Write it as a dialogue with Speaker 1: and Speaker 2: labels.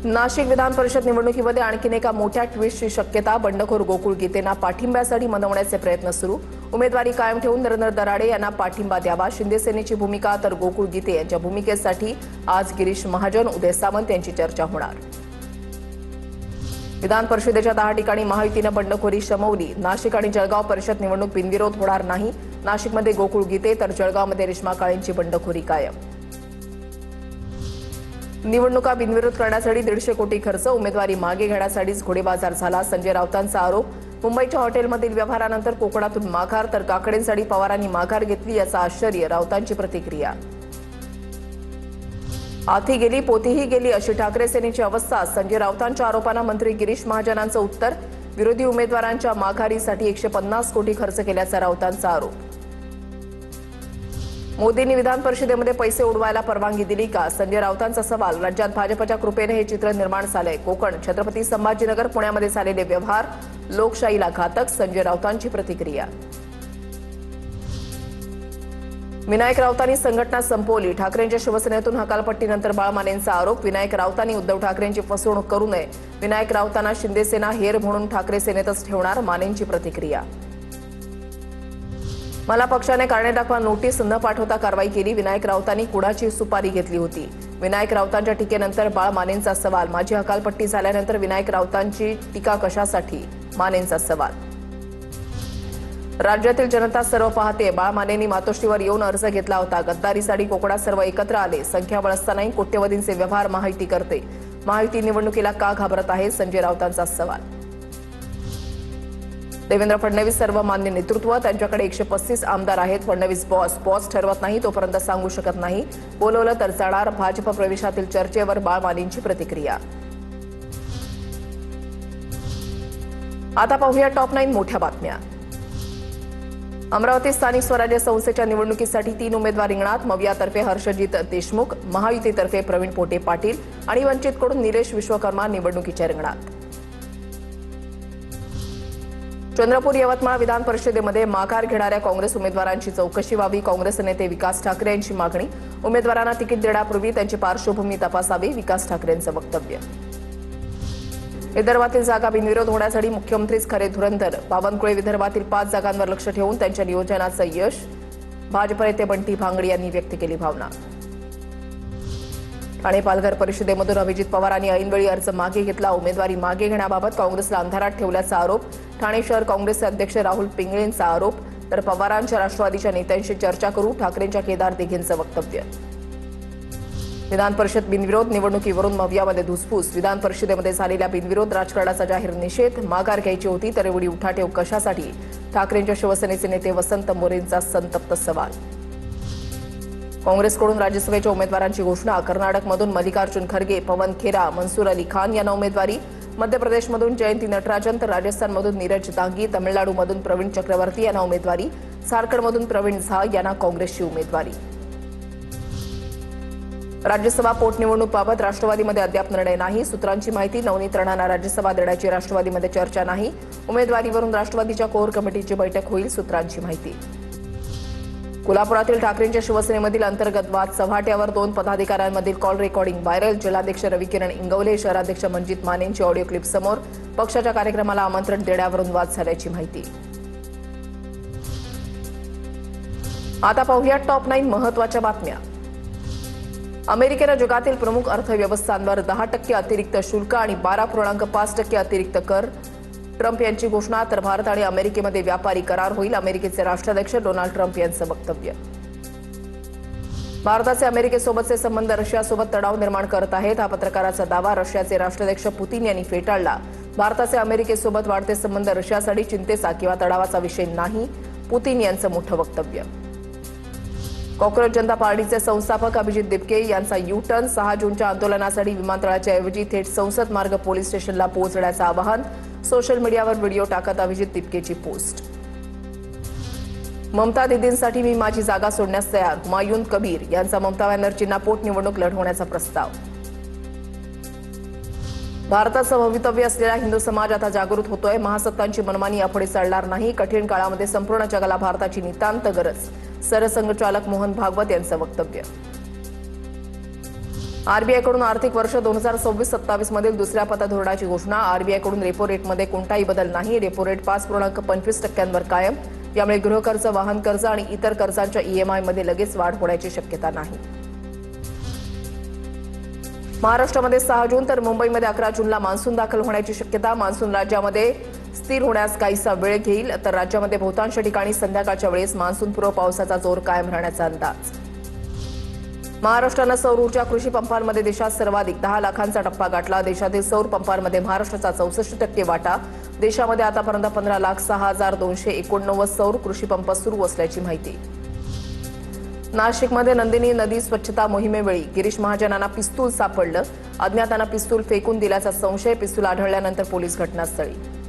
Speaker 1: नाशिक विधान परिषद निवडणुकीमध्ये आणखीन एका मोठ्या ट्विस्टची शक्यता. बंडखोर गोकुळ गीतेंना पाठिंब्यासाठी मनवण्याचे प्रयत्न सुरू. उमेदवारी कायम ठेवून नरेंद्र दराडे यांना पाठिंबा द्यावा, शिंदे सेनेची भूमिका, तर गोकुळ गीते यांच्या भूमिकेसाठी आज गिरीश महाजन, उदय सामंत यांची चर्चा होणार. विधान परिषदेच्या 10 ठिकाणी महायुतीनं बंडखोरी शमवली. नाशिक आणि जळगाव परिषद निवडणूक बिनविरोध होणार नाही. नाशिकमध्ये गोकुळ गीते तर जळगावमध्ये रेश्मा काळेंची बंडखोरी कायम. निवडणुका बिनविरोध करण्यासाठी 150 कोटी खर्च. उमेदवारी मागे घेण्यासाठीच घोडेबाजार झाला. संजय राऊतांचा आरोप. मुंबईच्या हॉटेलमधील व्यवहारानंतर कोकणातून माघार, तर काकडेंसाठी पवारांनी माघार घेतली याचं आश्चर्य. राऊतांची प्रतिक्रिया. आथी गेली पोतीही गेली अशी ठाकरे सेनेची अवस्था. संजय राऊतांच्या आरोपांना मंत्री गिरीश महाजनांचं उत्तर. विरोधी उमेदवारांच्या माघारीसाठी 150 कोटी खर्च केल्याचा राऊतांचा आरोप. मोदींनी विधान परिषदेमध्ये पैसे उडवायला परवानगी दिली का? संजय राऊतांचा सवाल. राज्यात भाजपच्या कृपेने हे चित्र निर्माण झालंय. कोकण, छत्रपती संभाजीनगर, पुण्यामध्ये झालेले व्यवहार लोकशाहीला घातक. संजय राऊतांची प्रतिक्रिया. विनायक राऊतांनी संघटना संपवली. ठाकरेंच्या शिवसेनेतून हकालपट्टीनंतर बाळमानेंचा आरोप. विनायक राऊतांनी उद्धव ठाकरेंची फसवणूक करू नये. विनायक राऊतांना शिंदे सेना हेर म्हणून ठाकरे सेनेतच ठेवणार. मानेंची प्रतिक्रिया. मला पक्षाने कारणे दाखवा नोटीस न पाठवता कारवाई केली. विनायक राऊतांनी कुणाची सुपारी घेतली होती? विनायक राऊतांच्या टीकेनंतर मानेंचा सवाल. माझी हकालपट्टी झाल्यानंतर विनायक राऊतांची टीका कशासाठी? मानेंचा सवाल. राज्यातील जनता सर्व पाहते. मानेंनी मातोश्रीवर येऊन अर्ज घेतला होता. गद्दारीसाठी कोकणात सर्व एकत्र आले. संख्याबळ असतानाही कोट्यवधींचे व्यवहार महायुती करते. महायुती निवडणुकीला का घाबरत आहे? संजय राऊतांचा सवाल. देवेंद्र फडणवीस सर्वमान्य नेतृत्व. त्यांच्याकडे 135 आमदार आहेत. फडणवीस बॉस ठरवत नाही तोपर्यंत सांगू शकत नाही. बोलवलं तर जाणार. भाजप प्रवेशातील चर्चेवर मानेंची प्रतिक्रिया. आता पाहूया टॉप 9 मोठ्या बातम्या. अमरावती स्थानिक स्वराज्य संस्थेच्या निवडणुकीसाठी 3 उमेदवार रिंगणात. मवियातर्फे हर्षजित देशमुख, महायुतीतर्फे प्रवीण पोटे पाटील आणि वंचितकडून निलेश विश्वकर्मा निवडणुकीच्या रिंगणात. चंद्रपूर यवतमाळ विधान परिषदेमध्ये माघार घेणाऱ्या काँग्रेस उमेदवारांची चौकशी व्हावी. काँग्रेस नेते विकास ठाकरे यांची मागणी. उमेदवारांना तिकीट देण्यापूर्वी त्यांची पार्श्वभूमी तपासावी. विकास ठाकरेंचं वक्तव्य. विदर्भातील जागा बिनविरोध होण्यासाठी मुख्यमंत्रीच खरे धुरंधर. बावनकुळे विदर्भातील 5 जागांवर लक्ष ठेवून त्यांच्या नियोजनाचं यश. भाजप नेते बंटी भांगडी यांनी व्यक्त केली भावना. ठाणे पालघर परिषदेमधून अभिजित पवारांनी ऐनवेळी अर्ज मागे घेतला. उमेदवारी मागे घेण्याबाबत काँग्रेसला अंधारात ठेवल्याचा आरोप. ठाणे शहर काँग्रेसचे अध्यक्ष राहुल पिंगळेंचा आरोप. तर पवारांच्या राष्ट्रवादीच्या नेत्यांशी चर्चा करू. ठाकरेंच्या केदार दिघेंचं वक्तव्य. विधान परिषद बिनविरोध निवडणुकीवरून मवियामध्ये धुसफूस. विधान परिषदेमध्ये झालेल्या बिनविरोध राजकारणाचा जाहीर निषेध. माघार घ्यायची होती तर एवढी उठाठेव कशासाठी? ठाकरेंच्या शिवसेनेचे नेते वसंत मोरेंचा संतप्त सवाल. काँग्रेसकडून राज्यसभेच्या उमेदवारांची घोषणा. कर्नाटकमधून मल्लिकार्जुन खरगे, पवन खेरा, मनसूर अली खान यांना उमेदवारी. मध्य प्रदेशमधून जयंती नटराजन तर राजस्थानमधून नीरज दांगी, तमिळनाडूमधून प्रवीण चक्रवर्ती यांना उमेदवारी. झारखंडमधून प्रवीण झा यांना काँग्रेसची उमेदवारी. राज्यसभा पोटनिवडणूकबाबत राष्ट्रवादीमध्ये अद्याप निर्णय नाही. सूत्रांची माहिती. नवनीत राणांना राज्यसभा देण्याची राष्ट्रवादीमध्ये चर्चा नाही. उमेदवारीवरून राष्ट्रवादीच्या कोर कमिटीची बैठक होईल. सूत्रांची माहिती. कोल्हापुरातील ठाकरेंच्या शिवसेनेमधील अंतर्गत वाद. चव्हाट्यावर 2 पदाधिकाऱ्यांमधील कॉल रेकॉर्डिंग व्हायरल. जिल्हाध्यक्ष रविकिरण इंगवले, शहराध्यक्ष मंजित मानेंची ऑडिओ क्लिप समोर. पक्षाच्या कार्यक्रमाला आमंत्रण देण्यावरून वाद झाल्याची माहिती. आता पाहूया टॉप 9 महत्त्वाच्या बातम्या. अमेरिकेनं जगातील प्रमुख अर्थव्यवस्थांवर 10% अतिरिक्त शुल्क आणि 12.5% अतिरिक्त कर. ट्रम्प यांची घोषणा. तर भारत आणि अमेरिकेमध्ये व्यापारी करार होईल. अमेरिकेचे राष्ट्राध्यक्ष डोनाल्ड ट्रम्प यांचं वक्तव्य. भारताचे अमेरिकेसोबतचे संबंध रशियासोबत तणाव निर्माण करत आहेत. हा पत्रकाराचा दावा. रशियाचे राष्ट्राध्यक्ष पुतीन यांनी फेटाळला. भारताचे अमेरिकेसोबत वाढते संबंध रशियासाठी चिंतेचा किंवा तणावाचा विषय नाही. पुतीन यांचं मोठं वक्तव्य. कॉक्रोच जनता पार्टीचे संस्थापक अभिजित दिपके यांचा यू-टर्न. 6 जूनच्या आंदोलनासाठी विमानतळाच्या ऐवजी थेट संसद मार्ग पोलीस स्टेशनला पोहोचण्याचं आवाहन. सोशल मीडियावर व्हिडिओ टाकत अभिजित दिपकेची पोस्ट. ममता दीदींसाठी मी माझी जागा सोडण्यास तयार. हुमायून कबीर यांचा ममता बॅनर्जींना पोटनिवडणूक लढवण्याचा प्रस्ताव. भारताचं भवितव्य असलेला हिंदू समाज आता जागृत होतोय. महासत्तांची मनमानी यापुढे चालणार नाही. कठीण काळामध्ये संपूर्ण जगाला भारताची नितांत गरज. सरसंघचालक मोहन भागवत यांचं वक्तव्य. आरबीआयकडून आर्थिक वर्ष 2026-27 मधील दुसऱ्या पतधोरणाची घोषणा. आरबीआयकडून रेपो रेटमध्ये कोणताही बदल नाही. रेपो रेट 5.25% वर कायम. यामुळे गृहकर्ज, वाहन कर्ज आणि इतर कर्जांच्या ईएमआय मध्ये लगेच वाढ होण्याची शक्यता नाही. महाराष्ट्रामध्ये 6 जून तर मुंबईमध्ये 11 जूनला मान्सून दाखल होण्याची शक्यता. मान्सून राज्यामध्ये स्थिर होण्यास काहीसा वेळ घेईल, तर राज्यामध्ये बहुतांश ठिकाणी संध्याकाळच्या वेळेस मान्सूनपूर्व पावसाचा जोर कायम राहण्याचा अंदाज. महाराष्ट्रानं सौर ऊर्जा कृषी पंपांमध्ये देशात सर्वाधिक 10 लाखांचा टप्पा गाठला. देशातील सौर पंपांमध्ये महाराष्ट्राचा 64% वाटा. देशामध्ये आतापर्यंत 15,06,289 सौर कृषी पंप सुरू असल्याची माहिती. नाशिकमध्ये नंदिनी नदी स्वच्छता मोहिमेवेळी गिरीश महाजनांना पिस्तूल सापडलं. अज्ञातांना पिस्तूल फेकून दिल्याचा संशय. पिस्तूल आढळल्यानंतर पोलीस घटनास्थळी.